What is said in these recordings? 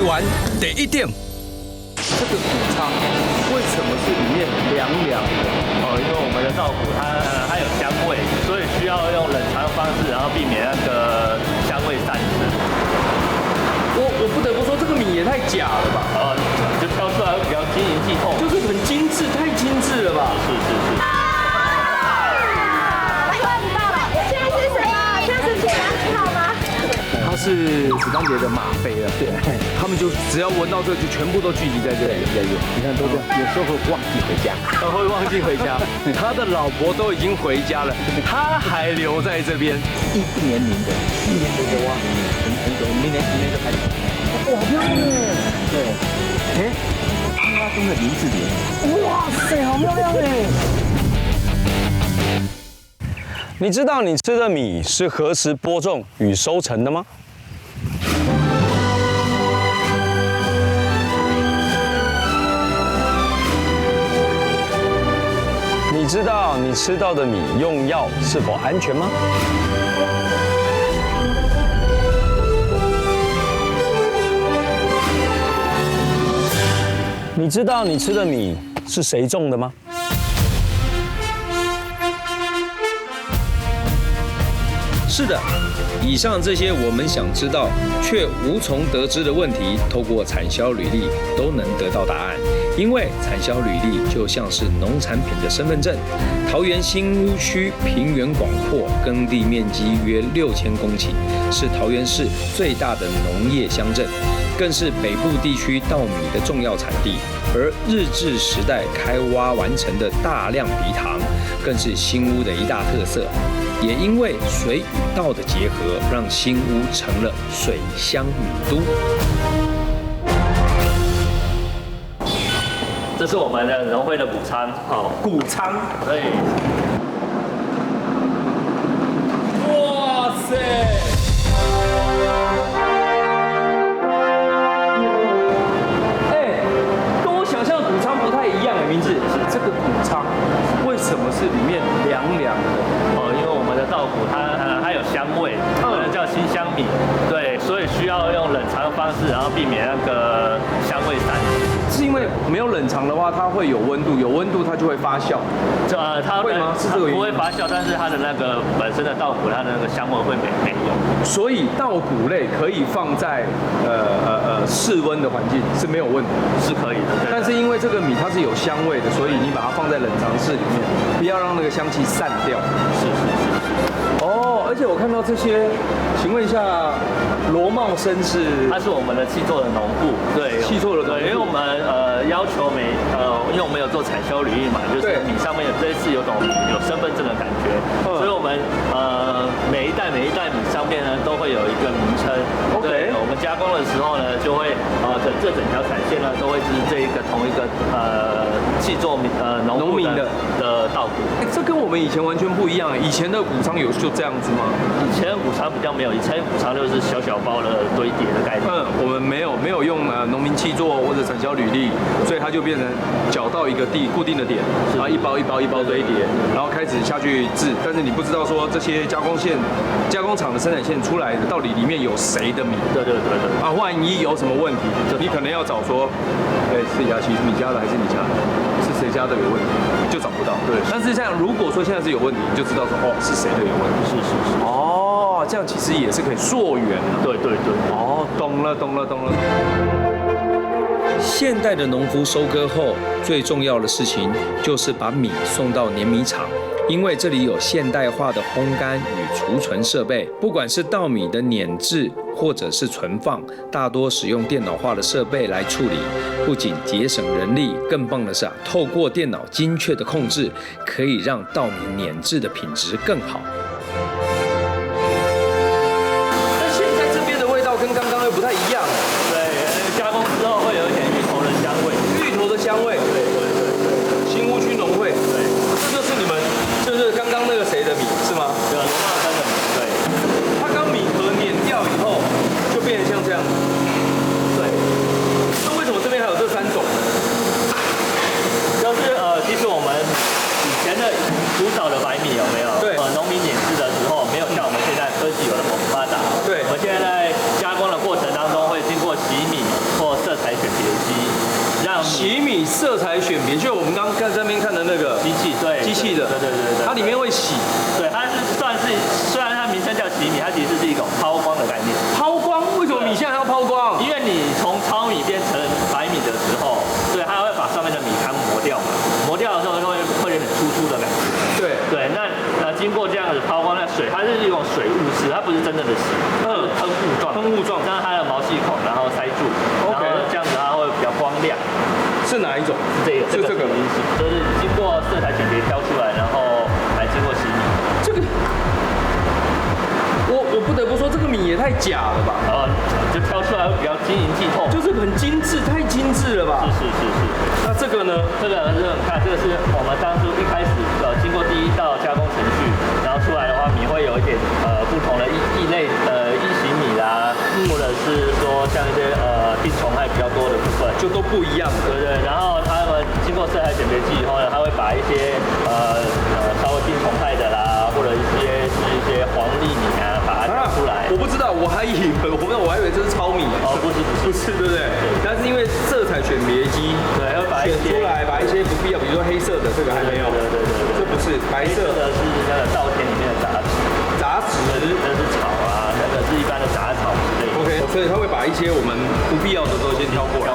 丸第一点。这个谷仓为什么是里面凉凉的？因为我们的稻谷它有香味，所以需要用冷藏的方式，然后避免那个香味散失。我不得不说，这个米也太假了吧？就挑出来会比较晶莹剔透，就是很精致，太精致了吧？是。它是史丹杰的吗啡了，对，他们就只要闻到这个，就全部都聚集在这里。你看都这样，有时候会忘记回家，会忘记回家。他的老婆都已经回家了，他还留在这边。一年龄的哇，很久，明年就开始。哇，漂亮耶！对，花中的林志玲，哇塞，好漂亮哎！你知道你吃的米是何时播种与收成的吗？你知道你吃到的米用药是否安全吗？你知道你吃的米是谁种的吗？是的，以上这些我们想知道却无从得知的问题，透过产销履历都能得到答案。因为产销履历就像是农产品的身份证。桃园新屋区平原广阔，耕地面积约6000公顷，是桃园市最大的农业乡镇，更是北部地区稻米的重要产地。而日治时代开挖完成的大量陂塘，更是新屋的一大特色。也因为水与稻的结合，让新屋成了水乡米都。这是我们的农会的谷仓，谷仓，对。哇塞！跟我想象的谷仓不太一样哎，名字这个谷仓为什么是里面凉凉的？因为我们的稻谷它有香味，叫新香米，对，所以需要用冷藏的方式，然后避免那个香味散失。是因为没有冷藏的话，它会有温度，有温度它就会发酵。它会吗？是这个原因？不会发酵，但是它的那个本身的稻谷，它的那个香味会没有。所以稻谷类可以放在室温的环境是没有问题，是可以的。但是因为这个米它是有香味的，所以你把它放在冷藏室里面，不要让那个香气散掉。是。而且我看到这些，请问一下，罗茂生是？他是我们的契作的农户，对，契作的农户，因为我们要求因为我们有做产销履历嘛，就是米上面有这一次有身份证的感觉，所以我们每一袋米上面呢都会有一个名称。对，我们加工的时候呢，就会整条产线呢都会是同一个契作农户的稻谷。这跟我们以前完全不一样，以前的谷仓就这样子吗？以前的谷仓比较没有，以前的谷仓就是小包的堆叠的概念。我们没有用农民契作或者产销履历，所以它就变成搅到一个固定的点，然后一包堆叠，然后开始下去制。但是你不知道说这些加工厂的生产线出来的到底里面有谁的米？对。万一有什么问题，你可能要找说，是雅琪你家的还是你家的？是谁家的有问题？就找不到。对。但是如果说现在是有问题，你就知道说是谁的有问题。是。这样其实也是可以溯源的。对。懂了。现代的农夫收割后，最重要的事情就是把米送到碾米厂，因为这里有现代化的烘干与储存设备，不管是稻米的碾制或者是存放，大多使用电脑化的设备来处理，不仅节省人力，更棒的是透过电脑精确的控制，可以让稻米碾制的品质更好。但现在这边的味道跟刚刚又不太一样。加工之后会有一点芋头的香味。对。新屋区农会。对。这就是你们，就是刚刚那个谁的米是吗？对，罗茂生的米。对。它刚米壳碾掉以后，就变成像这样。对。那为什么这边还有这3种呢？就是其实我们以前的古早的白米有没有？对。农民碾制的时候没有像我们现在科技有那么发达。对。我们现在在加工的过程当中会经过洗米或对，它里面会洗，对，它是算是虽然它名称叫洗米，它其实是一种抛光的概念。抛光？为什么米现在还要抛光？因为你从糙米变成白米的时候，对，它会把上面的米糠磨掉嘛，磨掉的时候会有点粗粗的感觉。对，那经过这样子抛光，那水它是一种水雾式，它不是真正的洗，它是喷雾状，这样它的毛细孔然后塞住，然后这样子它会比较光亮。是哪一种？这个明洗，就是经过色彩选别挑出来，然后来经过洗米。这个，我不得不说，这个米也太假了吧？就挑出来会比较晶莹剔透，就是很精致，太精致了吧？是。那这个呢？这个是看，这个是我们当初一开始经过第一道加工程序，然后出来的话，米会有一点不同的异类异型米啦，或者是说像一些病虫害比较多的部分，就都不一样，对。然后他们经过色彩选别剂以后呢，他会把一些稍微病虫害的啦，或者是一些黄粒米啊，把它挑出来。我不知道，我还以为这是糙米。不是，对不对？但是因为色彩选别机，对，会把选出来，把一些不必要，比如说黑色的，这个还没有。对，这不是白色的，是那个稻田里面的杂质。杂质，那是草啊，那个是一般的杂草之类的。OK， 所以他会把一些我们不必要的都先挑过了，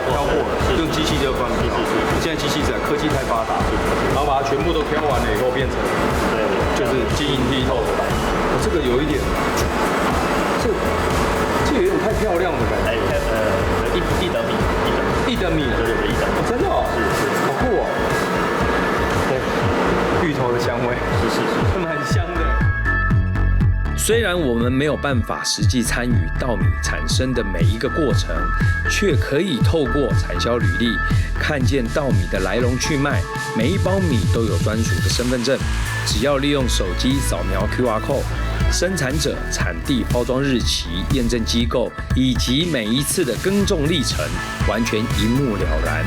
用机器就放进去。现在机器科技太发达，然后把它全部都挑完了以后，变成就是晶莹剔透的白米。这个有一点，这有一点太漂亮的感觉。一等米，对，一等米，真的哦，是，好酷哦。对，芋头的香味，是，蛮香的。虽然我们没有办法实际参与稻米产生的每一个过程，却可以透过产销履历看见稻米的来龙去脉。每一包米都有专属的身份证，只要利用手机扫描 QR code， 生产者、产地、包装日期、验证机构以及每一次的耕种历程，完全一目了然。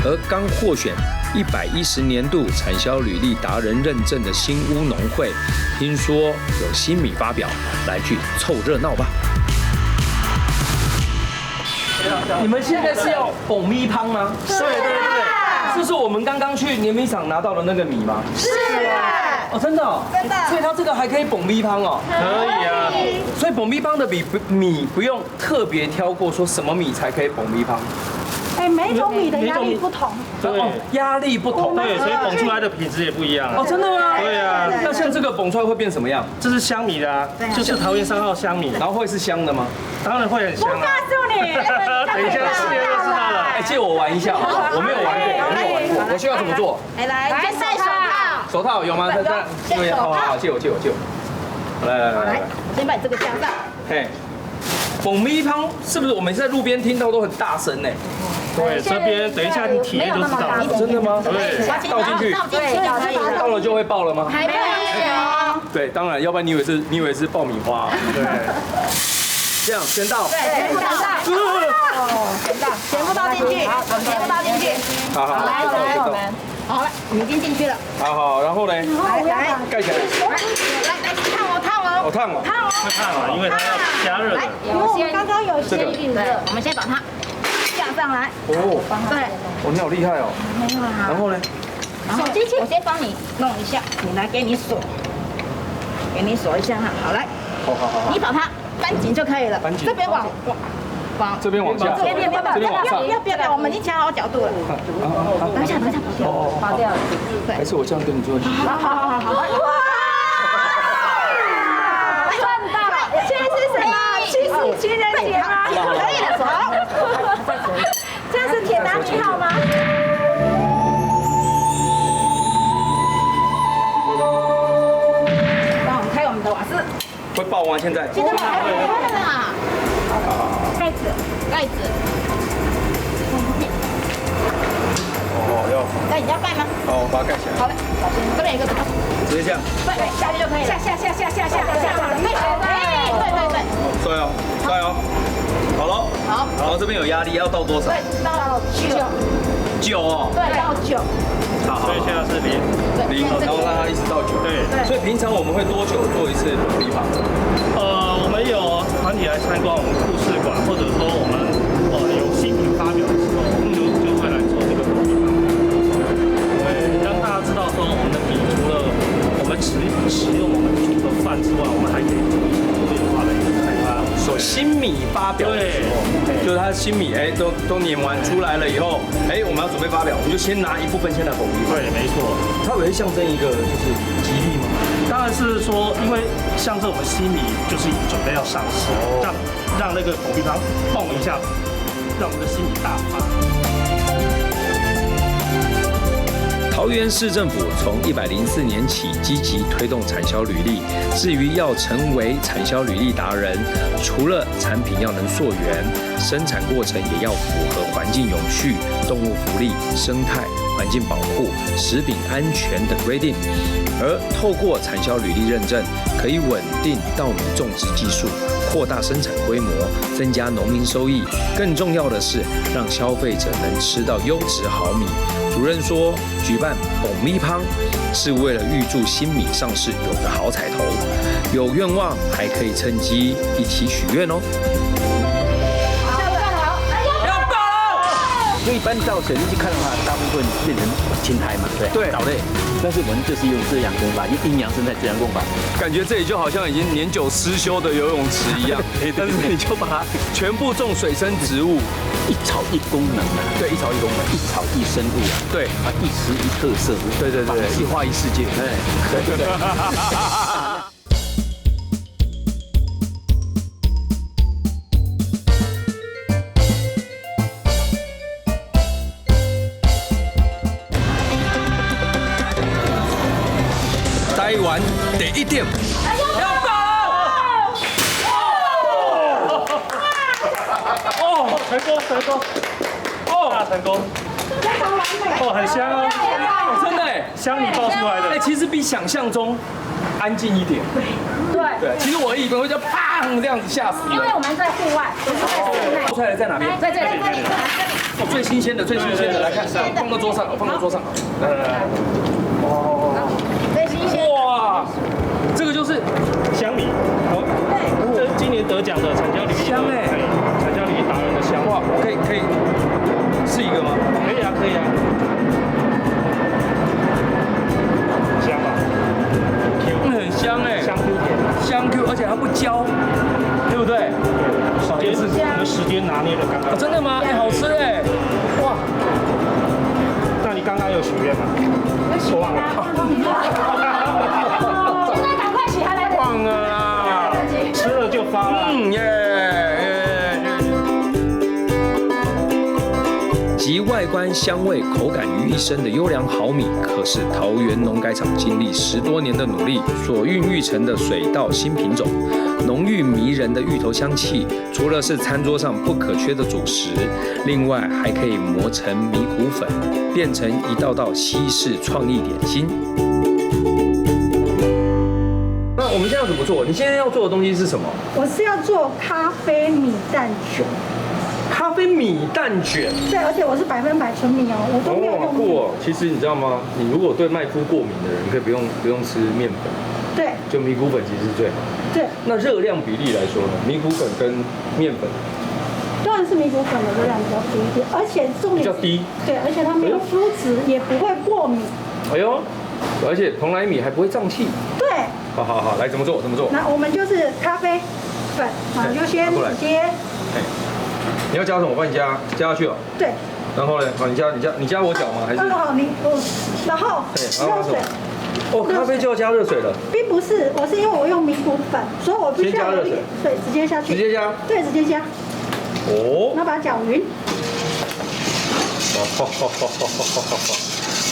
而刚获选110年度产销履历达人认证的新屋农会，听说有新米发表，来去凑热闹吧。你们现在是要爆米香吗？对，这是我们刚刚去碾米厂拿到的那个米吗？是哦，真的哦，真的，所以它这个还可以爆米香哦。可以啊。所以爆米香的米不用特别挑过，说什么米才可以爆米香。哎，每一种米的压力不同，对，压力不同，对，所以蹦出来的品质也不一样。哦，真的吗？对啊。那像这个蹦出来会变什么样？这是香米的啊，就是桃园3号香米，然后会是香的吗？当然会很香我告啊。诉你，等一下试验就知道了。哎，借我玩一下好不好？我没有玩过，我需要怎么做？来，先戴手套，手套有吗？好，借我。来，先把你这个架上。嘿，爆米香是不是我们在路边听到都很大声呢？对，这边等一下你体验就知道了。真的吗？对，倒进去，倒了就会爆了吗？还没有。对，当然，要不然你以为是爆米花？对。这样先倒。对，全部倒上。全部倒进去，全部倒进去。好，来，好了，我们已经进去了。好，然后呢？来，盖起来。来，烫哦。烫哦。会烫啊，因为它要加热的。因为我们刚刚有先预热，我们先把它架上来。哦。对。哦，你好厉害哦。没有啊。然后呢？手机器，我先帮你弄一下，你来给你锁一下哈。好，来。好。你把它扳紧就可以了。扳紧。这边往这边往下。不要，我们已经调好角度了。等一下，拔掉了。对。还是我这样跟你做。好。哇！赚到了！现在是什么？情人节吗？可以了，好。这样是铁达尼号吗？帮我们开我们的瓦斯。会爆吗？现在？现在会啦。盖子。那你要盖吗？好，我把它盖起来。好嘞，这边有一个什么？直接这样。对，下去就可以了。下。对。帅哦。好了。好。然后这边有压力，要倒多少？对，到9哦。对，到9。好。所以现在是0，然后让它一直到9。对。所以平常我们会多久做一次爆米香？我们有团体来参观我们故事馆，或者说我们有新品发表的时候，我们就会来做这个爆米香。对，让大家知道说我们的米除了我们新米发表的时候，就是它新米都碾完出来了以后，我们要准备发表，我们就先拿一部分先来拱米。对，没错。它会象征一个就是吉利吗？当然是说，因为象征我们新米就是准备要上市，让那个狗皮糖蹦一下子，让我们的新米大发。桃园市政府从104年起积极推动产销履历。至于要成为产销履历达人，除了产品要能溯源，生产过程也要符合环境永续、动物福利、生态环境保护、食品安全等规定。而透过产销履历认证，可以稳定稻米种植技术，扩大生产规模，增加农民收益。更重要的是，让消费者能吃到优质好米。主任说，举办蹦米乓是为了预祝新米上市有个好彩头，有愿望还可以趁机一起许愿哦。因为一般稻水你去看的话，大部分变成青苔嘛，对，藻类。但是我们就是用这样工法，用阴阳生态自然工法，感觉这里就好像已经年久失修的游泳池一样，但是你就把它全部种水生植物，一草一功能啊，对，一草一功能，一草一生物啊，对，一池一特色，对，一花一世界，对。台湾第一点，要到！成功！大成功！很香哦！真的香米爆出来的。其实比想象中安静一点。对，其实我以为会叫砰这样子嚇死人。因为我们在户外，不是在室内。爆出来的在哪边？在这里。最新鲜的，来看，放到桌上，来。最新鲜。哇，这个就是香米，这是今年得奖的产销履历香产销履历达人的香。哇，可以试一个吗？可以啊。香吧？很香香 Q 甜，香 Q， 而且它不焦，对不对？时间拿捏的刚刚。真的吗？好吃哎！哇，那你刚刚有许愿吗？我忘了。现在赶快许还来得及。忘了啦，吃了就发了。集外观、香味、口感于一身的优良好米，可是桃园农改场经历10多年的努力所孕育成的水稻新品种。浓郁迷人的芋头香气，除了是餐桌上不可缺的主食，另外还可以磨成米谷粉，变成一道道西式创意点心。那我们现在要怎么做？你现在要做的东西是什么？我是要做咖啡米蛋卷。咖啡米蛋卷，对，而且我是100%纯米哦，我都没有用米。酷哦！其实你知道吗？你如果对麦麸过敏的人，你可以不用吃面粉，对，就米谷粉其实是最好。对。那热量比例来说呢？米谷粉跟面粉，当然是米谷粉的热量比较低一点，而且重点比较低。对，而且它没有麸质，也不会过敏。哎呦，而且蓬莱米还不会胀气。对。好，来怎么做？那我们就是咖啡粉，好，就先直接。你要加什么？我帮你加下去哦。对。然后呢？好，你加我脚吗？还是？好，然后热水。咖啡就要加热水了。并不是，我是因为我用米谷粉，所以我必须要有一点水直接下去。直接加？对，直接加。哦。然后把它搅匀。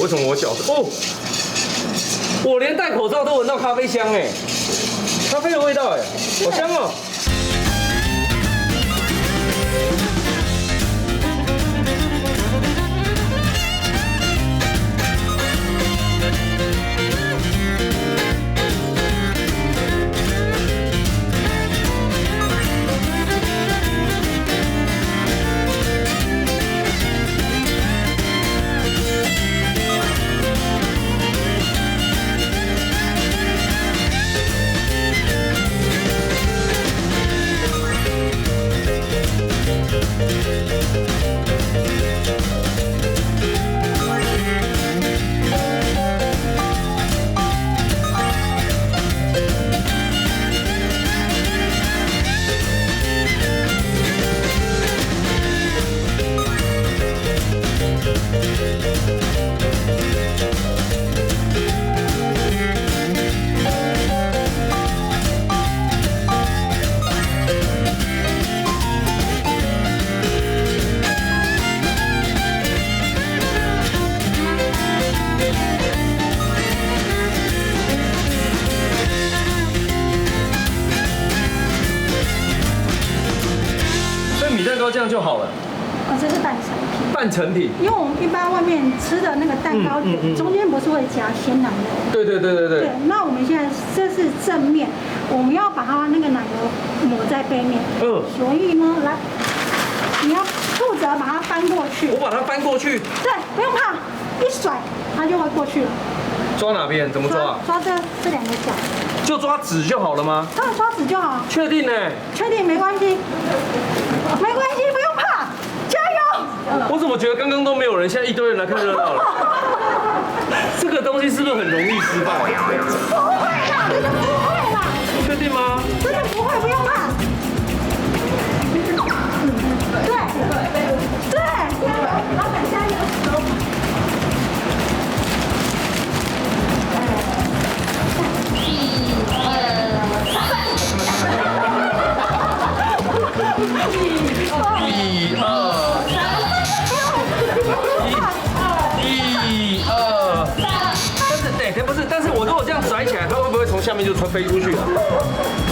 为什么我脚我连戴口罩都闻到咖啡香哎，咖啡的味道哎，好香哦。糕这样就好了。这是半成品。半成品。因为我们一般外面吃的那个蛋糕卷，中间不是会夹鲜奶油？对。对，那我们现在这是正面，我们要把它那个奶油抹在背面。所以呢，来，你要负责把它翻过去。我把它翻过去。对，不用怕，一甩它就会过去了。抓哪边？怎么抓？抓这两个角。就抓纸就好了吗？抓纸就好。确定呢？确定，没关系，没关系，不用怕，加油！我怎么觉得刚刚都没有人，现在一堆人来看热闹了？这个东西是不是很容易失败？不会啦，真的不会啦。确定吗？真的不会，不用怕。对，老板加油！但是我如果这样甩起来，它会不会从下面就飞出去啊？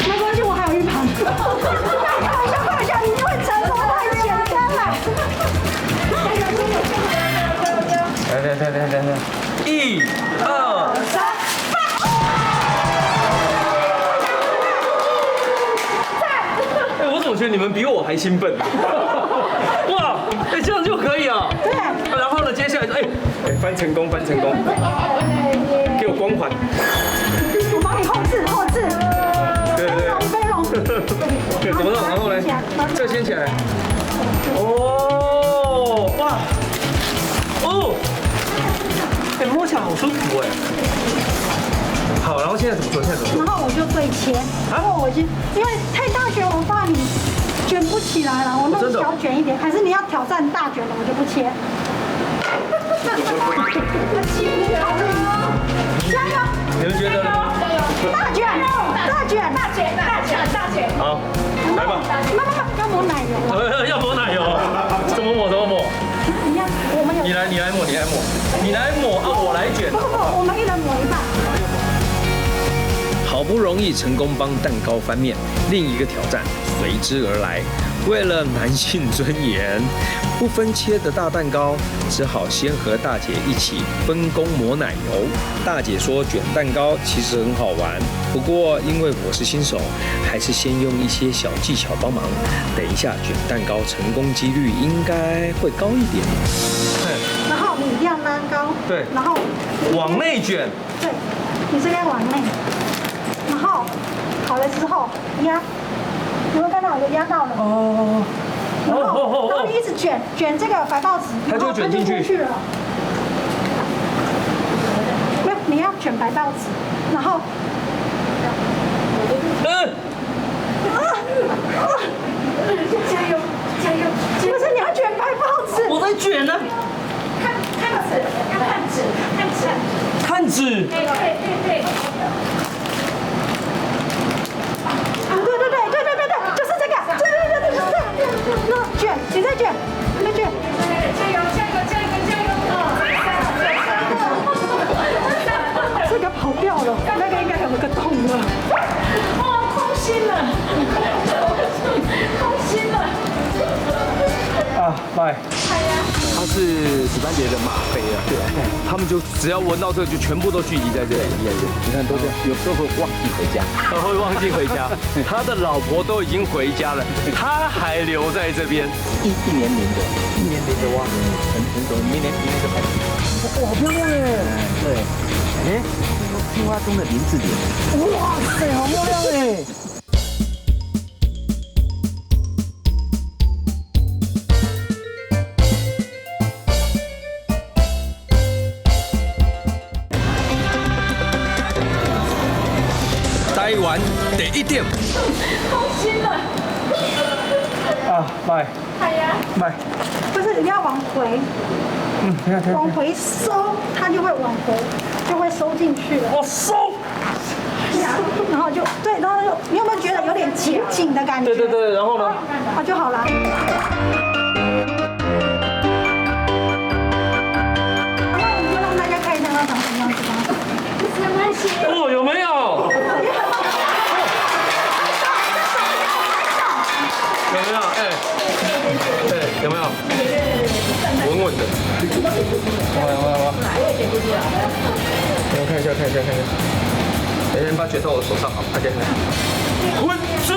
没关系，我还有一盘。开玩笑，一定会成功，太简单了。来，1、2、3。我怎么觉得你们比我还兴奋？哇，这样就可以啊？对。然后呢，接下来翻成功。给我光环。我帮你后置。飞龙。怎么弄？然后呢？这掀起来。哦，哇，哦，摸起来好舒服哎。好，然后现在怎么做？然后我就对切，然后我就因为太大卷，我怕你卷不起来了，我弄小卷一点。还是你要挑战大卷的，我就不切。加油！你们觉得呢？大卷。好，来吧。要抹奶油。要抹奶油？怎么抹？一样，我们有。你来抹啊，我来卷。不，我们一人抹一半。好不容易成功帮蛋糕翻面，另一个挑战随之而来。为了男性尊严，不分切的大蛋糕只好先和大姐一起分工抹奶油。大姐说卷蛋糕其实很好玩，不过因为我是新手，还是先用一些小技巧帮忙。等一下卷蛋糕成功几率应该会高一点。然后你一定要拉高。对。然后往内卷。对，你这边往内。然后好了之后压。有没有看到？有压到了。然后你一直卷这个白报纸，它就卷进去了。没有，你要卷白报纸，然后。加油！不是，你要卷白报纸。我在卷呢。看纸。对。就是这个，那卷，你再卷，加油！这个跑掉了，那个应该有个洞了。哇，空心了。啊，拜。它是史丹杰的吗啡啊，对，他们就只要闻到这个，就全部都聚集在这里。你看都这样，有时候会忘记回家，他会忘记回家，他的老婆都已经回家了，他还留在这边。一年龄的哇，很多，明年就开始。哇，好漂亮哎！对，青蛙中的林志玲。哇塞，好漂亮哎！待完第1點。空心了。拜。拜。不是，你要往回。往回收，它就会往回，就会收进去了。我收。然后就对，然后就你有没有觉得有点紧的感觉？对，然后呢？就好了。然后我们就让大家看一下它长什么样子吧。没关系。哦，有没有？有没有？我看一下。先把拳头我手上好，快点来。混吃。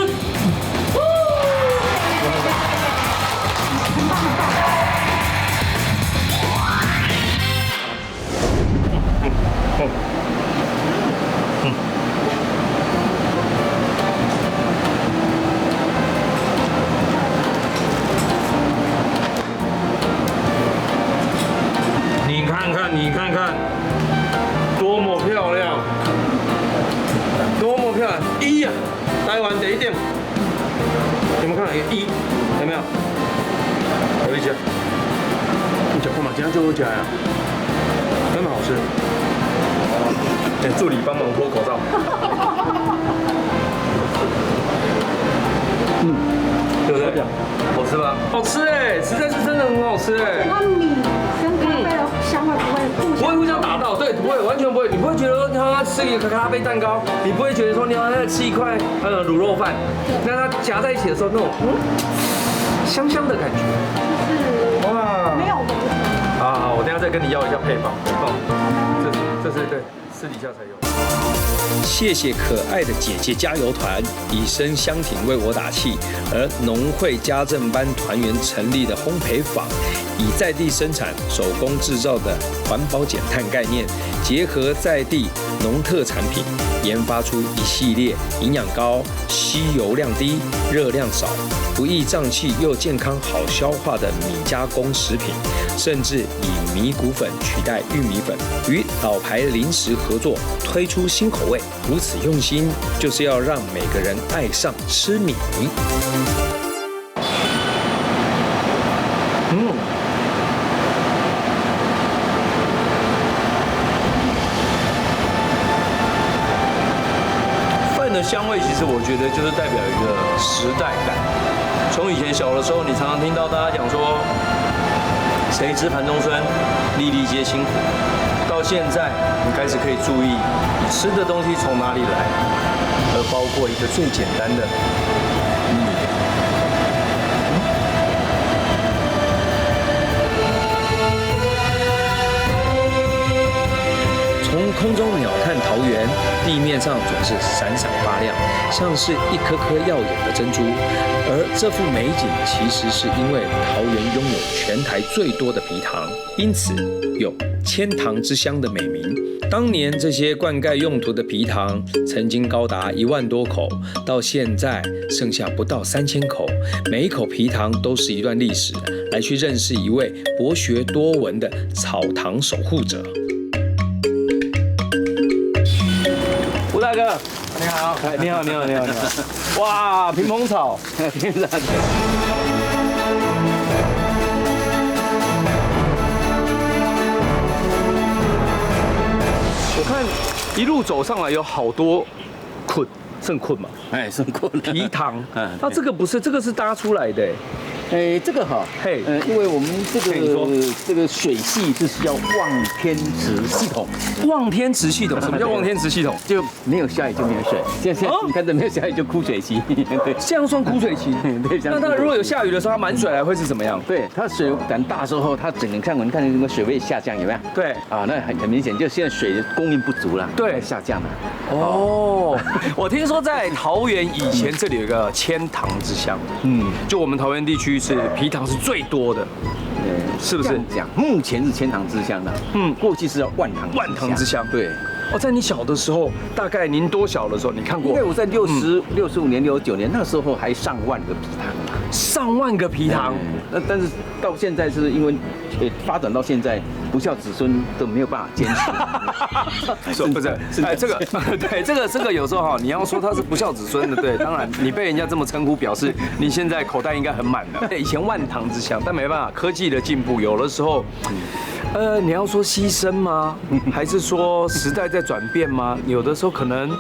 你看看，多么漂亮，多么漂亮！一呀，台湾第一点，有没有看到一？有没有？有一家，你讲看嘛，这样就好吃呀，真的好吃。请助理帮忙脱口罩。对不对？好吃吧？好吃哎，实在是真的很好吃哎。它米跟咖啡的香味不会互相打到，对，不会，完全不会。你不会觉得你好像吃一个咖啡蛋糕，你不会觉得说你好像在吃一块卤肉饭，那它夹在一起的时候那种香香的感觉。就是哇，没有违和。好，我等下再跟你要一下配方。这是对，私底下才有。谢谢可爱的姐姐加油团以身相挺为我打气，而农会家政班团员成立的烘焙坊，以在地生产、手工制造的环保减碳概念，结合在地农特产品，研发出一系列营养高、吸油量低、热量少、不易胀气又健康好消化的米加工食品，甚至以米谷粉取代玉米粉，与老牌零食合作推出新口味。如此用心，就是要让每个人爱上吃米。饭的香味，其实我觉得就是代表一个时代感。从以前小的时候，你常常听到大家讲说，谁知盘中餐，粒粒皆辛苦。到现在，你开始可以注意你吃的东西从哪里来，而包括一个最简单的从空中鸟瞰桃园，地面上总是闪闪发亮，像是一颗颗耀眼的珍珠。而这幅美景其实是因为桃园拥有全台最多的埤塘，因此有千塘之乡的美名。当年这些灌溉用途的埤塘曾经高达1万多口，到现在剩下不到3000口。每一口埤塘都是一段历史，来去认识一位博学多闻的草塘守护者。吴大哥，你好，你好。哇，屏风草，屏风草。我看一路走上来有好多捆，剩捆嘛，剩捆埤塘。那这个不是，这个是搭出来的。这个哈，因为我们这个水系是需要望天池系统。望天池系统，什么叫望天池系统？就没有下雨就没有水。现在你看，这没有下雨就枯水期。对，这样算枯水期。对，那它如果有下雨的时候，它满水来会是怎么样？对，它水胆大之后，它整个看那个水位下降，有没有？对啊，那很明显，就现在水供应不足了，对，下降了。哦，我听说在桃园以前这里有一个千塘之乡，就我们桃园地区是埤塘是最多的，是不是？讲目前是千塘之乡的，过去是要万塘之乡，对。哦，在你小的时候，大概您多小的时候，你看过？因为我在65年、69年那时候还上万个埤塘，上万个埤塘。但是到现在是因为发展到现在，不孝子孙都没有办法坚持。不是，这个对这个有时候哈，你要说他是不孝子孙的，对，当然你被人家这么称呼，表示你现在口袋应该很满的。以前万塘之乡，但没办法，科技的进步，有的时候。你要说牺牲吗？还是说时代在转变吗？有的时候可能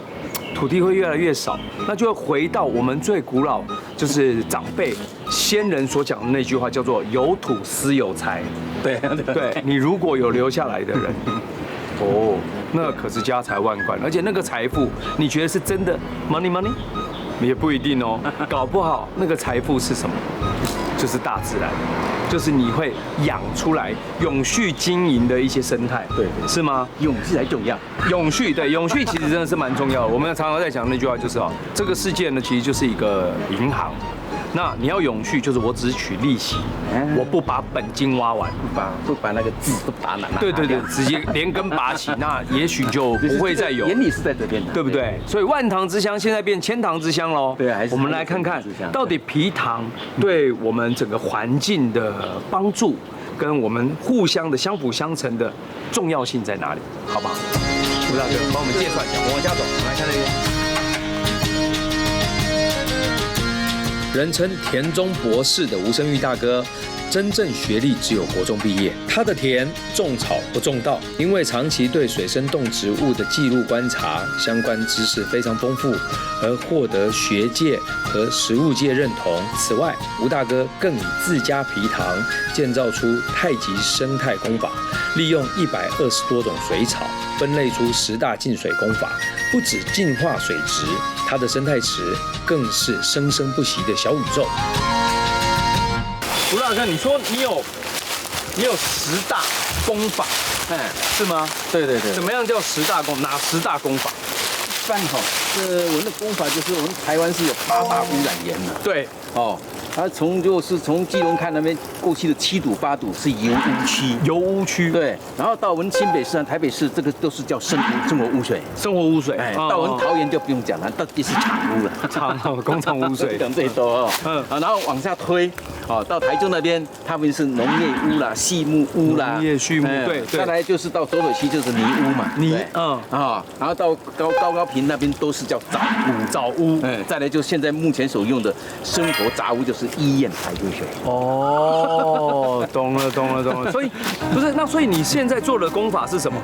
土地会越来越少，那就会回到我们最古老，就是长辈先人所讲的那句话，叫做有土斯有财。对，你如果有留下来的人，那可是家财万贯，而且那个财富，你觉得是真的 money？ 也不一定哦，搞不好那个财富是什么？就是大自然。就是你会养出来永续经营的一些生态，对，是吗？永续才重要。永续，对，永续其实真的是蛮重要的。我们常常在讲那句话，就是这个世界呢，其实就是一个银行。那你要永续，就是我只取利息，我不把本金挖完，不把那个字都把拿。对，直接连根拔起，那也许就不会再有。原理是在这边的，对不对？所以万糖之乡现在变千糖之乡喽。对，我们来看看到底皮糖对我们整个环境的帮助，跟我们互相的相辅相成的重要性在哪里，好不好？吴大哥帮我们介绍一下，我们往下走，我们来看那边。人称田中博士的吴生玉大哥，真正学历只有国中毕业。他的田种草不种稻，因为长期对水生动植物的记录观察，相关知识非常丰富，而获得学界和实务界认同。此外，吴大哥更以自家皮糖建造出太极生态工法，利用120多种水草，分类出10大净水工法，不止净化水质，它的生态池更是生生不息的小宇宙。吴大哥，你说你有10大功法，是吗？对。怎么样叫10大功？哪10大功法？一般我们的功法就是我们台湾是有8大污染源的。对。它从基隆看那边过去的7堵8堵是油污区，油污区。对，然后到我们新北市、台北市，这个都是叫生活污水。生活污水。到我们桃园就不用讲了，到底是厂污了，工厂污水。讲最多然后往下推，到台中那边，他们是农业污啦、畜牧污啦。农业畜牧，对。再来就是到浊水溪就是泥污嘛。然后到高屏那边都是叫藻污。再来就现在目前所用的生活杂污就是医院排污水。懂了。所以不是，那所以你现在做的功法是什么？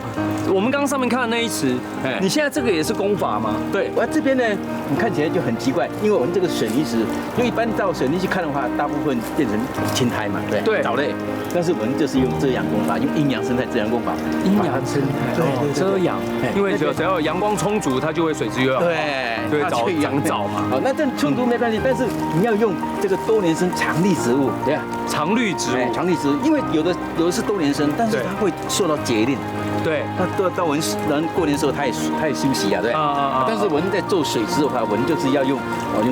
我们刚刚上面看的那一池，你现在这个也是功法吗？对，我这边呢，你看起来就很奇怪，因为我们这个水泥池，因为一般到水泥去看的话，大部分变成青苔嘛，对，藻类。但是我们就是用遮阳功法，用阴阳生态遮阳功法。阴阳生态，遮阳，因为只要有阳光充足，它就会水质越好。对，长藻嘛。好，那这充足没关系，但是你要用这个多年生常绿植物，对啊，常绿植物，因为有的是多年生，但是它会受到节令。对，那到我们人过年的时候，它也休息啊，对。但是我们在做水质的话，我们就是要用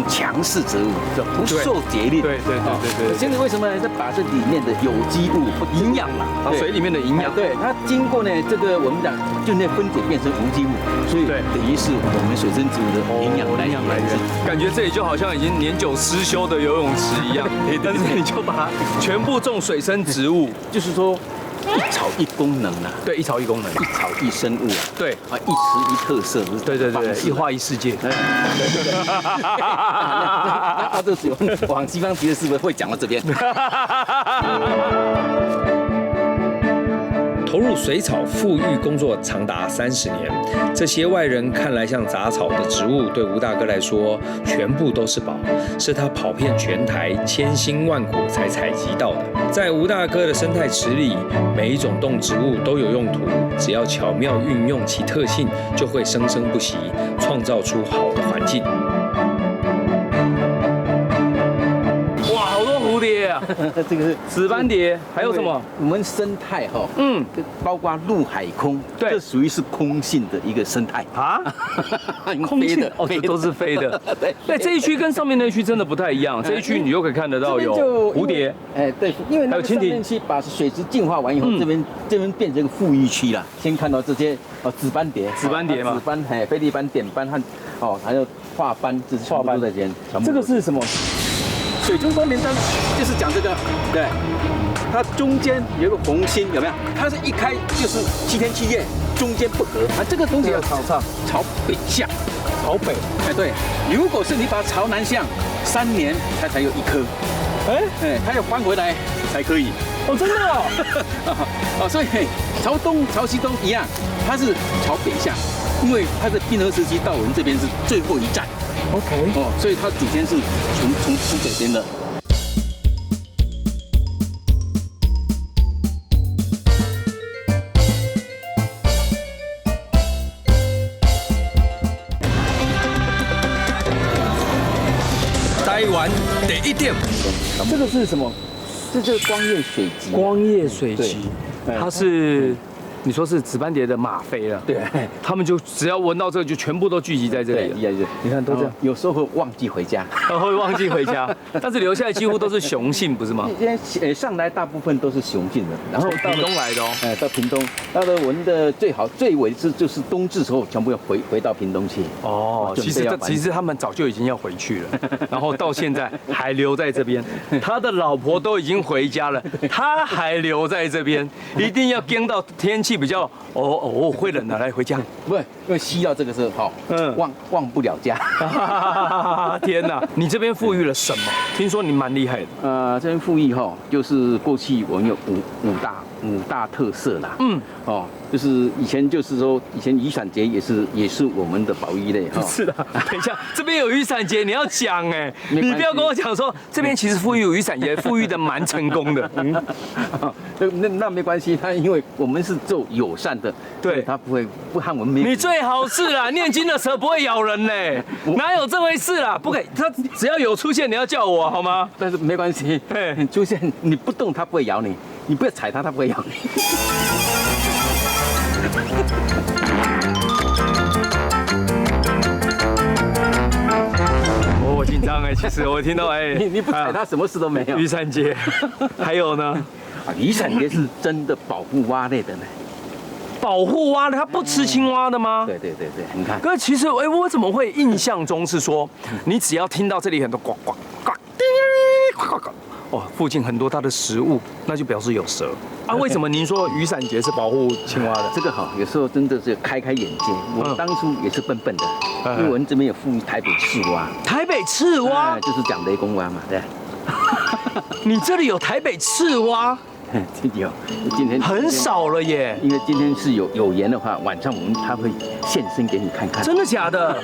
强势植物，不受节令。对。现在为什么呢？在把这里面的有机物营养啦，水里面的营养，对它经过呢这个我们讲就那分解变成无机物，所以等于是我们水生植物的营养来源。感觉这里就好像已经年久失修的游泳池一样，但是你就把它全部种水生植物，就是说。一草一功能啊，对，一草一功能，一草一生物啊，对啊，一池一特色，对，一花一世界。那这是往西方极乐是不是会讲到这边？投入水草复育工作长达30年，这些外人看来像杂草的植物，对吴大哥来说全部都是宝，是他跑遍全台千辛万苦才采集到的。在吴大哥的生态池里，每一种动植物都有用途，只要巧妙运用其特性，就会生生不息，创造出好的环境。蝴蝶啊，这个是紫斑蝶，还有什么？我们生态包括陆海空，对，这属于是空性的一个生态啊，空性的这都是飞的。对，这一区跟上面那一区真的不太一样，这一区你就可以看得到有蝴蝶，对，因为还有蜻蜓。去把水质净化完以后，这边变成一个富裕区了。先看到这些紫斑蝶嘛，紫斑菲利斑、点斑和还有画斑，这是画斑在这边。这个是什么？水中光连章就是讲这个，对，它中间有一个红心，有没有？它是一开就是7天7夜，中间不合啊。这个东西要朝北向，朝北。对，如果是你把它朝南向，3年它才有1颗。它要翻回来才可以。真的所以朝东、朝西东一样，它是朝北向，因为它的冰河时期到我们这边是最后一站。OK， 所以它祖先是从北边的。台湾第一点，这个是什么？这就是光叶水鸡。光叶水鸡，对它是。你说是紫斑蝶的吗啡了，对，他们就只要闻到这个，就全部都聚集在这里了。对，你看都这样，有时候会忘记回家，会忘记回家，但是留下来几乎都是雄性，不是吗？上来大部分都是雄性的，然后到屏东来的哦，到屏东，它的闻的最尾是就是冬至时候全部要回到屏东去。哦，其实他们早就已经要回去了，然后到现在还留在这边，他的老婆都已经回家了，他还留在这边，一定要跟到天气比较会冷的来回家，不，因为西药这个是忘不了家。天哪，你这边富裕了什么？听说你蛮厉害的。这边富裕就是过去我们有五大特色啦。就是以前雨伞节也是我们的保育类哈。是的，等一下，这边有雨伞节，你要讲哎，你不要跟我讲说这边其实富裕有雨伞节，富裕的蛮成功的。那没关系，因为我们是做友善的，对，他不和我们。你最好是啦，念经的蛇不会咬人嘞，哪有这回事啦？不可以，他只要有出现，你要叫我好吗？但是没关系，出现你不动，它不会咬你，你不要踩它，它不会咬你。我紧张哎，其实我听到你不踩它，什么事都没有。雨伞节，还有呢？雨伞节是真的保护蛙类的呢。保护蛙的，它不吃青蛙的吗？对，你看。可是其实，我怎么会印象中是说，你只要听到这里很多呱呱呱呱呱，附近很多它的食物，那就表示有蛇啊。为什么您说雨伞节是保护青蛙的？这个有时候真的是开眼界。我当初也是笨笨的，因为我们这边有富裕台北赤蛙。台北赤蛙就是讲雷公蛙嘛，对。你这里有台北赤蛙？有，今天很少了耶。因为今天是有缘的话，晚上他会现身给你看看。真的假的？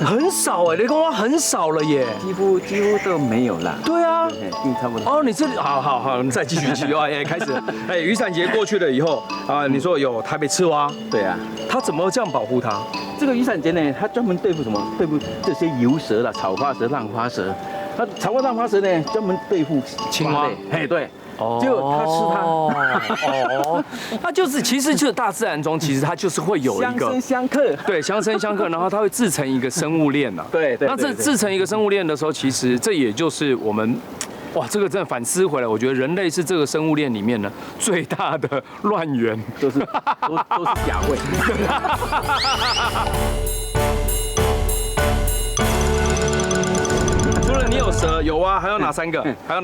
很少哎，雷公蛙很少了耶，几乎都没有了。对啊，差不多。你这里好，你再继续开始。雨伞节过去了以后你说有台北赤蛙。对啊。他怎么这样保护它？这个雨伞节呢，它专门对付什么？对付这些游蛇啦、草花蛇、浪花蛇。它草花浪花蛇呢，专门对付青蛙。对。就它吃它，它就是其实就是大自然中，其实它就是会有一个相生相克，对，相生相克，然后它会制成一个生物链呐。对，那这制成一个生物链的时候，其实这也就是我们，这个真的反思回来，我觉得人类是这个生物链里面呢最大的乱源，都是假味。你有蛇有蛙，还有哪三个？那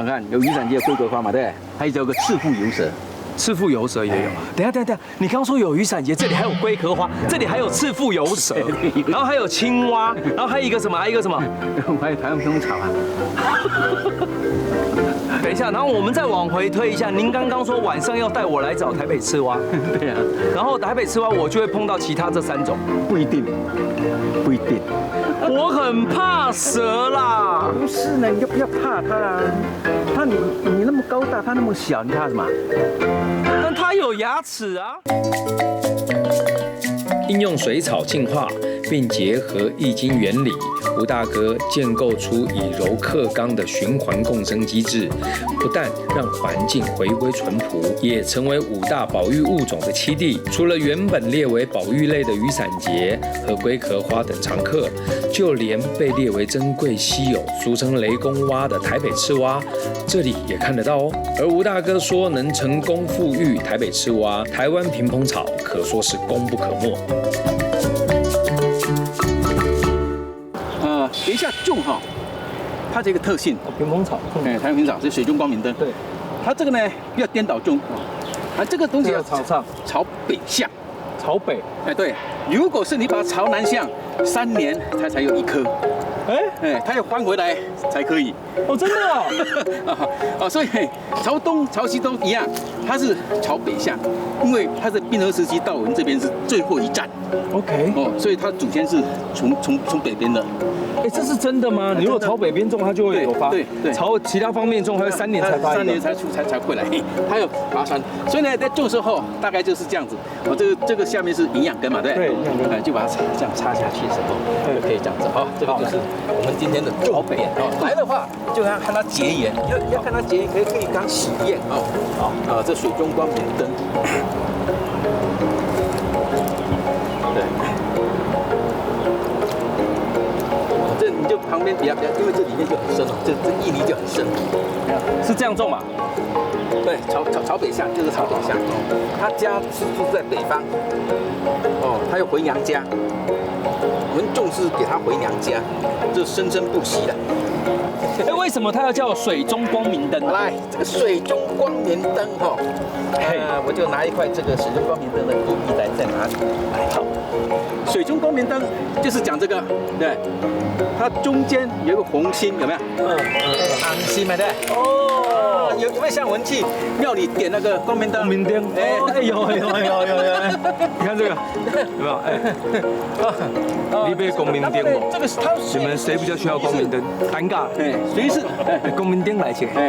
看有雨伞节的龟壳花嘛，对，还有个赤腹游蛇。赤腹游蛇也有。等一下，你刚刚说有雨伞节，这里还有龟壳花，这里还有赤腹游蛇，然后还有青蛙，然后还有一个什么？还有台湾蜂草啊。等一下，然后我们再往回推一下，您刚刚说晚上要带我来找台北赤蛙，对啊，然后台北赤蛙我就会碰到其他这3种，不一定。我很怕蛇啦。不是呢，你就不要怕它啦。你那么高大，它那么小，你怕什么？但它有牙齿啊。应用水草净化，并结合易经原理，吴大哥建构出以柔克刚的循环共生机制，不但让环境回归淳朴，也成为5大保育物种的栖地。除了原本列为保育类的雨伞节和龟壳花等常客，就连被列为珍贵稀有，俗称雷公蛙的台北赤蛙，这里也看得到哦。而吴大哥说能成功复育台北赤蛙，台湾屏风草可说是功不可没。等一下种它这个特性，屏风草，台湾屏草是水中光明灯。对，它这个呢不要颠倒种这个东西要朝北向，朝北。对，如果是你把它朝南向，3年它才有1颗。它要翻回来才可以。真的所以朝东、朝西都一样，它是朝北向，因为它的冰河时期到我们这边是最后一站。OK， 哦，所以它祖先是从北边的。哎，这是真的吗？你如果朝北边种，它就会有发；对，朝其他方面种，它会3年才发。3年才回来，它有拔栓。所以呢，在种时候大概就是这样子。哦，这个下面是营养根嘛，对。对，营养根。就把它这样插下去的时候，就可以这样子。好，这个就是我们今天的重点。哦，来的话就要看它结缘，要看它结缘，可以刚洗验哦。好，这水中光明灯。对。这你就旁边比较，因为这里面就很深哦，这叶泥就很深。是这样种嘛？对，朝北向就是朝北向。他家是住在北方，哦，他又回娘家。我们种是给他回娘家，这生生不息的。哎，为什么它要叫水中光明灯？来，这个水中光明灯哈，我就拿一块这个水中光明灯的意义来在哪里？来，好，水中光明灯就是讲这个，对，它中间有一个红心，有没有？红心嘛，对。哦，有没有像文气庙里点那个光明灯？光明灯，哎，有，你看这个，有没有？哎，你被光明灯不？这个是它，你们谁比较需要光明灯？尴尬，谁是光明灯来着？光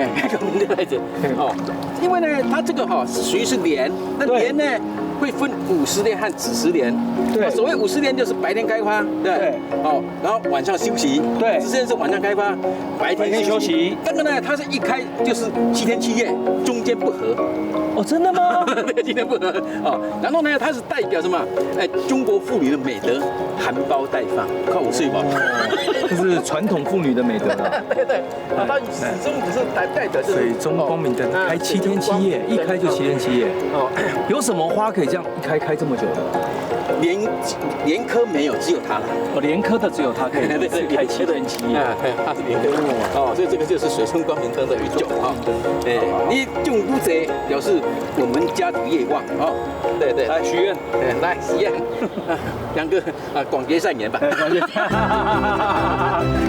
明灯来着。哦，因为呢，它这个哈属于是莲，那莲呢会分50莲和子时莲。对，所谓50莲就是白天开花，对，哦，然后晚上休息。对，子时莲是晚上开花，白天休息。这个呢，它是一开就是7天7夜，中间不合。哦，真的吗？对，今天不合哦。然后呢，它是代表什么？哎，中国妇女的美德，含苞待放，靠我睡饱。这是传统妇女的美德啊。对，它始终只是代表水中光明灯，开7天7夜，一开就7天7夜。哦，有什么花可以这样一开这么久的？莲科没有，只有它了。哦，莲科的只有它可以开7天7夜。它是莲科。哦，所以这个就是水中光明灯的一种哈。哎，你种不贼，表示我们家族业旺哦。对，来许愿，来许愿，两个广结善缘吧。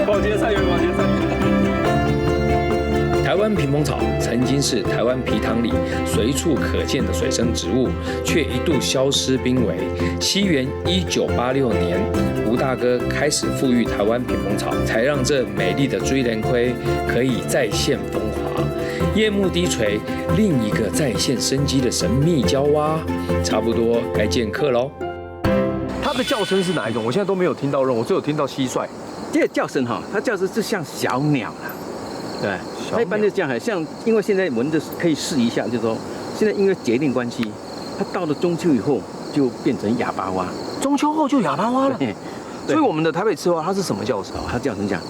广结善缘。台湾屏风草曾经是台湾皮塘里随处可见的水生植物，却一度消失濒危。西元1986年，吴大哥开始富裕台湾屏风草，才让这美丽的追莲葵可以再现风华。夜幕低垂，另一个再现生机的神秘娇蛙，差不多该见客喽。它的叫声是哪一种？我现在都没有听到任何，我只有听到蟋蟀。这个叫声哈，它叫声是像小鸟啦。对，它一般就这样，像因为现在闻着可以试一下，就是说现在因为节令关系，它到了中秋以后就变成哑巴蛙。中秋后就哑巴蛙了。所以我们的台北赤蛙它是什么叫声？它叫成这样。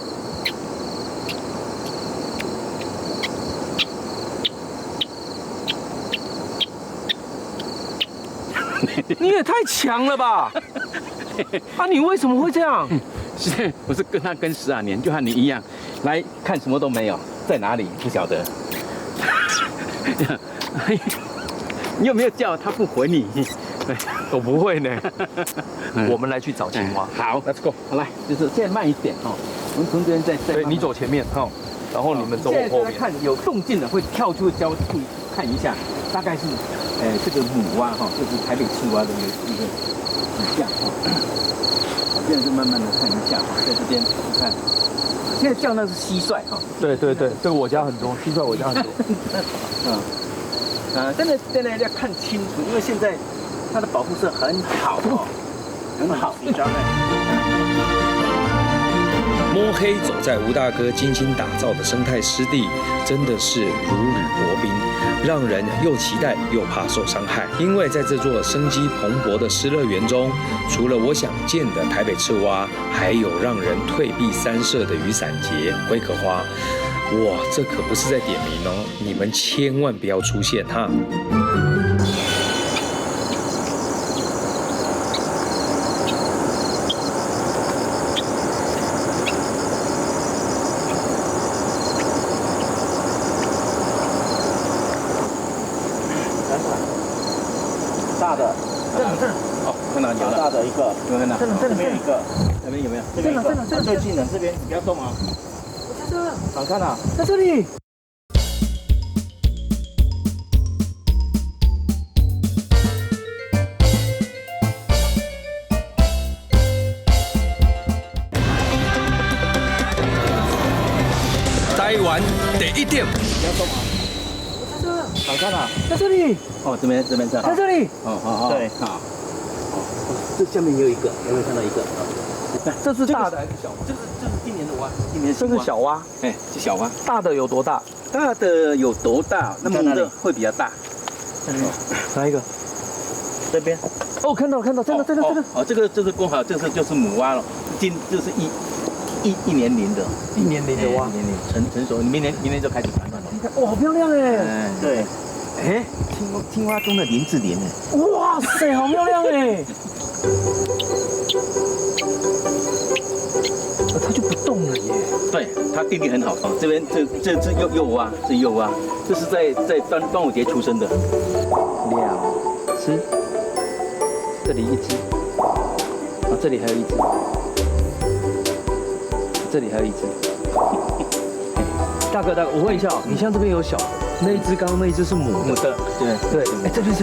你也太强了吧！啊，你为什么会这样？我是跟他跟12年，就和你一样，来看什么都没有，在哪里不晓得。你有没有叫他不回你？我不会呢。我们来去找青蛙。好 ，Let's go。好，来，就是现在慢一点哦。我们从这边再。对，你走前面哈，然后你们走我后面。看有动静的会跳出礁去看一下，大概是，这个母蛙哈，就是台北赤蛙的一个指向哈。现在就慢慢的看一下，在这边看，现在叫那是蟋蟀哈。对，这个我家很多，蟋蟀我家很多。真的要看清楚，因为现在它的保护色很好哦，很好。摸黑走在吴大哥精心打造的生态湿地，真的是如履薄冰，让人又期待又怕受伤害。因为在这座生机蓬勃的失乐园中，除了我想见的台北赤蛙，还有让人退避三舍的雨伞节、龟壳花。哇，这可不是在点名哦，你们千万不要出现哈！大的，这哦，看到有了，大的一个，有没有看到？这边一个，那边有没有？这边一个，最近的这边，你不要动啊！我在这，好看啊，在这里。台湾第一点。打开了，在这里。哦，这边这，在这里。哦，对，好。这下面也有一个，有没有看到一个？这是大的还是小蛙？这是今年的蛙，今年这是小蛙。哎，是小蛙。大的有多大？大的有多大？那母的会比较大。哪一个？这边。哦，看到，真的。哦，这个刚好，就是母蛙了，就是一年龄的蛙，成熟，明年就开始产卵了。哇，好漂亮哎！对，哎，青蛙中的林志玲哎，哇塞，好漂亮哎！它就不动了耶。对，它定力很好哦。这边这只幼蛙是幼蛙，这是在端午节出生的。2只，这里1只，啊，这里还有1只，这里还有1只。大哥，我问一下，你像这边有小的，那一只刚刚那一只是母的，对，哎，这边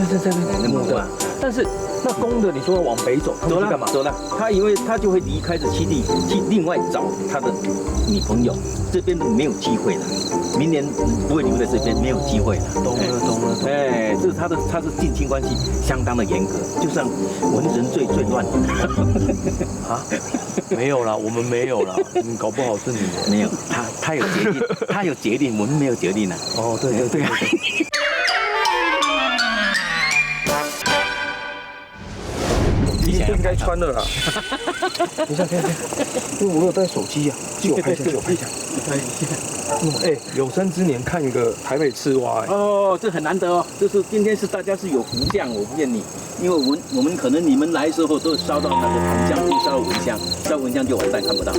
母的，但是那公的，你说往北走，它去干嘛？走了，它因为它就会离开这栖地，去另外找它的女朋友，这边没有机会了，明年不会留在这边，没有机会了。懂了。哎，这是它的近亲关系相当的严格，就像文人最乱啊，没有啦，我们没有啦，搞不好是你没有，他有决定，他有决定，我们没有决定呢。哦，对。你应该穿了啦。等一下，因为我有带手机呀，借我拍一下。哎，有生之年看一个台北赤蛙。哦，这很难得哦，就是今天大家是有福相，我不骗你，因为我们可能你们来的时候都烧到那个铜香，就烧到蚊香，烧蚊香就完蛋，看不到。好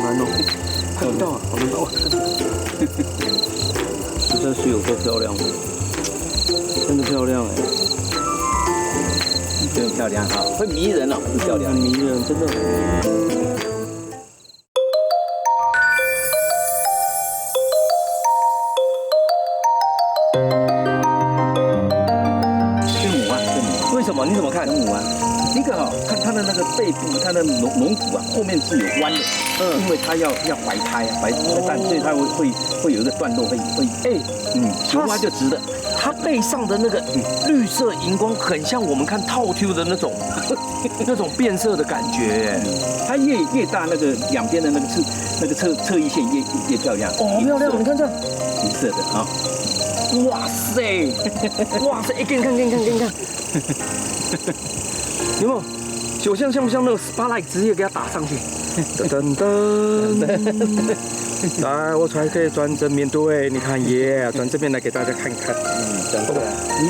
难哦，看不到啊，好难到啊。实在是有多漂亮，真的漂亮哎。很漂亮哈，会迷人哦，很漂亮，很迷人，真的。是母蛙，为什么？你怎么看？母蛙，一个哈，看它的那个背部，它的龙骨啊，后面是有弯的，因为它要怀胎啊，怀蛋，所以它会有一个段落会，雄蛙就直的。它背上的那个绿色荧光，很像我们看套 Q 的那种变色的感觉。它越大，那个两边的那个侧翼线越漂亮。哦，好漂亮！你看这银色的啊！哇塞！哎，给你看！有没有？就像不像那个 spotlight 直接给它打上去？噔。来，我才可以转正面对，你看耶，转正面来给大家看看。转过来，你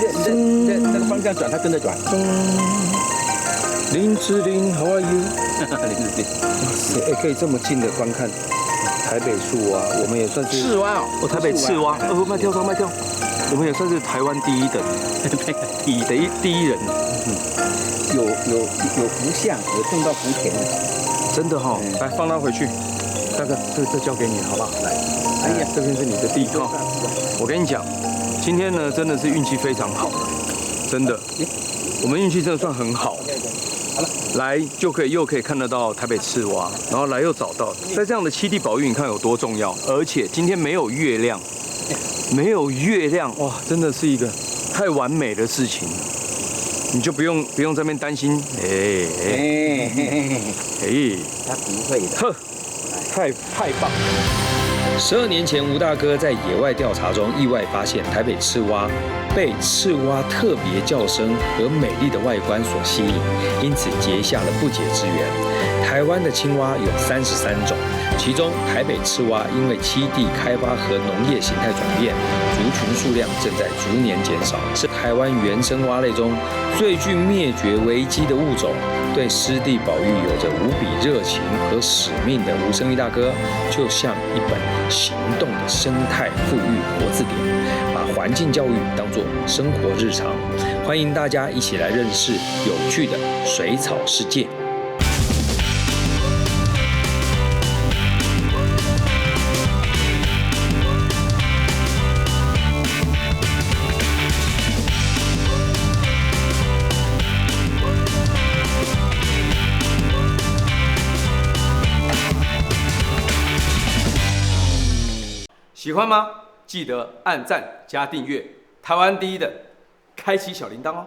的那个方向转，它跟着转。林志玲 ，How are you？ 林志玲，哇塞，哎，可以这么近的观看台北树蛙，我们也算是赤蛙哦，台北赤蛙，卖跳，我们也算是台湾第一等，第一人。有福相，有种到福田，真的哈。来，放它回去。大哥，这交给你好不好？来，哎呀，这边是你的地哈。我跟你讲，今天呢真的是运气非常好，真的，我们运气真的算很好。来又可以看得到台北赤蛙，然后来又找到，在这样的栖地保育，你看有多重要。而且今天没有月亮，哇，真的是一个太完美的事情，你就不用在那边担心，他不会的。太棒了！12年前，吴大哥在野外调查中意外发现台北赤蛙被赤蛙特别叫声和美丽的外观所吸引，因此结下了不解之缘。台湾的青蛙有33种，其中台北赤蛙因为栖地开发和农业形态转变，族群数量正在逐年减少，是台湾原生蛙类中最具灭绝危机的物种。对湿地保育有着无比热情和使命的吴生玉大哥，就像一本行动的生态富裕活字典，把环境教育当作生活日常。欢迎大家一起来认识有趣的水草世界。喜欢吗？记得按赞加订阅，台湾第一的，开启小铃铛哦。